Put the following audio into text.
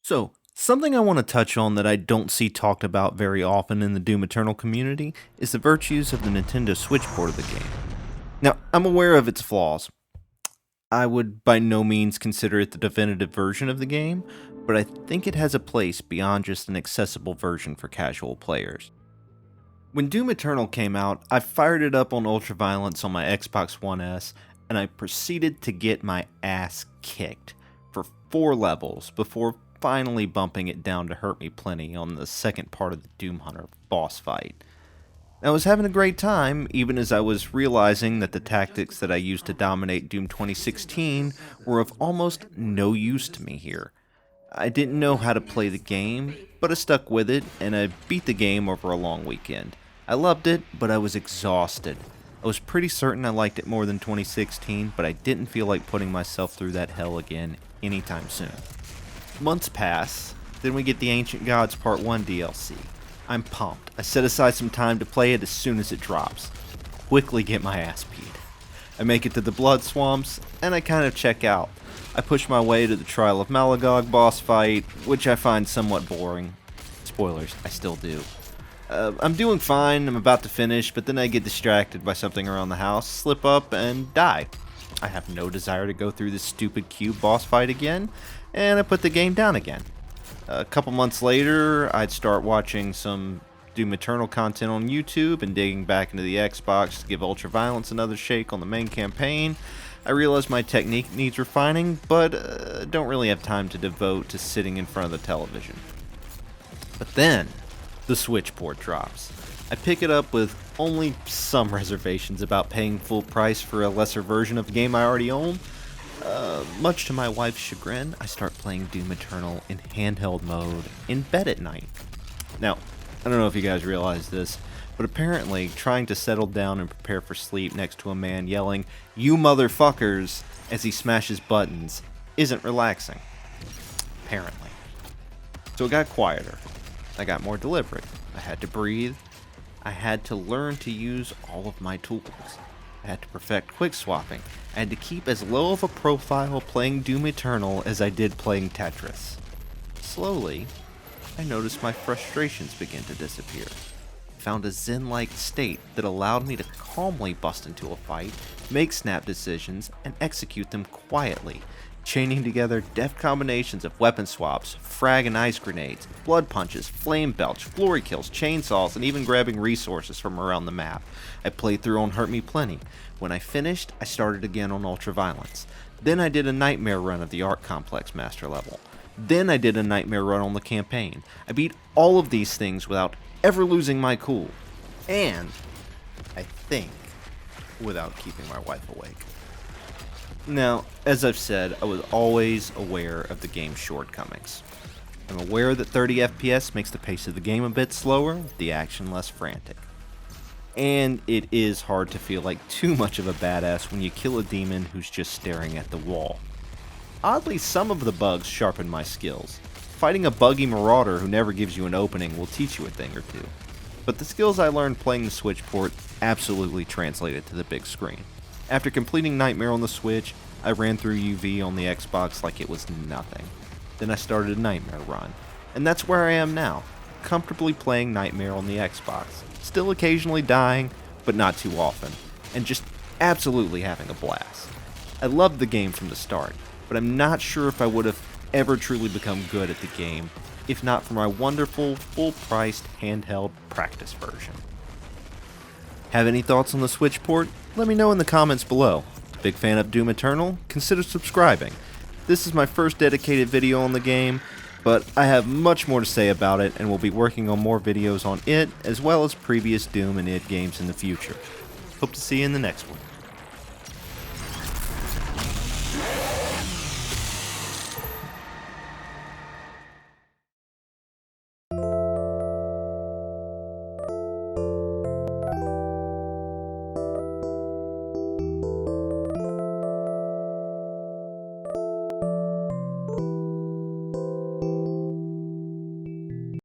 So, something I want to touch on that I don't see talked about very often in the Doom Eternal community is the virtues of the Nintendo Switch port of the game. Now, I'm aware of its flaws. I would by no means consider it the definitive version of the game, but I think it has a place beyond just an accessible version for casual players. When Doom Eternal came out, I fired it up on Ultraviolence on my Xbox One S, and I proceeded to get my ass kicked for 4 levels before finally bumping it down to Hurt Me Plenty on the second part of the Doom Hunter boss fight. I was having a great time, even as I was realizing that the tactics that I used to dominate Doom 2016 were of almost no use to me here. I didn't know how to play the game, but I stuck with it, and I beat the game over a long weekend. I loved it, but I was exhausted. I was pretty certain I liked it more than 2016, but I didn't feel like putting myself through that hell again anytime soon. Months pass, then we get the Ancient Gods Part 1 DLC. I'm pumped. I set aside some time to play it as soon as it drops. Quickly get my ass beat. I make it to the Blood Swamps, and I kind of check out. I push my way to the Trial of Malagog boss fight, which I find somewhat boring. Spoilers, I still do. I'm doing fine, I'm about to finish, but then I get distracted by something around the house, slip up, and die. I have no desire to go through this stupid cube boss fight again, and I put the game down again. A couple months later, I'd start watching some Doom Eternal content on YouTube and digging back into the Xbox to give Ultraviolence another shake on the main campaign. I realize my technique needs refining, but don't really have time to devote to sitting in front of the television. But then, the Switch port drops. I pick it up with only some reservations about paying full price for a lesser version of the game I already own. Much to my wife's chagrin, I start playing Doom Eternal in handheld mode in bed at night. Now, I don't know if you guys realize this, but apparently trying to settle down and prepare for sleep next to a man yelling, "You motherfuckers," as he smashes buttons, isn't relaxing. Apparently. So it got quieter. I got more deliberate. I had to breathe. I had to learn to use all of my tools. I had to perfect quick swapping. I had to keep as low of a profile playing Doom Eternal as I did playing Tetris. Slowly, I noticed my frustrations begin to disappear. I found a zen-like state that allowed me to calmly bust into a fight, make snap decisions, and execute them quietly, chaining together deft combinations of weapon swaps, frag and ice grenades, blood punches, flame belch, glory kills, chainsaws, and even grabbing resources from around the map. I played through on Hurt Me Plenty. When I finished, I started again on Ultraviolence. Then I did a nightmare run of the Arc Complex master level. Then I did a nightmare run on the campaign. I beat all of these things without ever losing my cool. And, I think, without keeping my wife awake. Now, as I've said, I was always aware of the game's shortcomings. I'm aware that 30 FPS makes the pace of the game a bit slower, the action less frantic. And it is hard to feel like too much of a badass when you kill a demon who's just staring at the wall. Oddly, some of the bugs sharpen my skills. Fighting a buggy marauder who never gives you an opening will teach you a thing or two. But the skills I learned playing the Switch port absolutely translated to the big screen. After completing Nightmare on the Switch, I ran through UV on the Xbox like it was nothing. Then I started a Nightmare run. And that's where I am now, comfortably playing Nightmare on the Xbox. Still occasionally dying, but not too often. And just absolutely having a blast. I loved the game from the start, but I'm not sure if I would have ever truly become good at the game if not for my wonderful, full-priced handheld practice version. Have any thoughts on the Switch port? Let me know in the comments below. Big fan of Doom Eternal? Consider subscribing. This is my first dedicated video on the game, but I have much more to say about it and will be working on more videos on it as well as previous Doom and id games in the future. Hope to see you in the next one.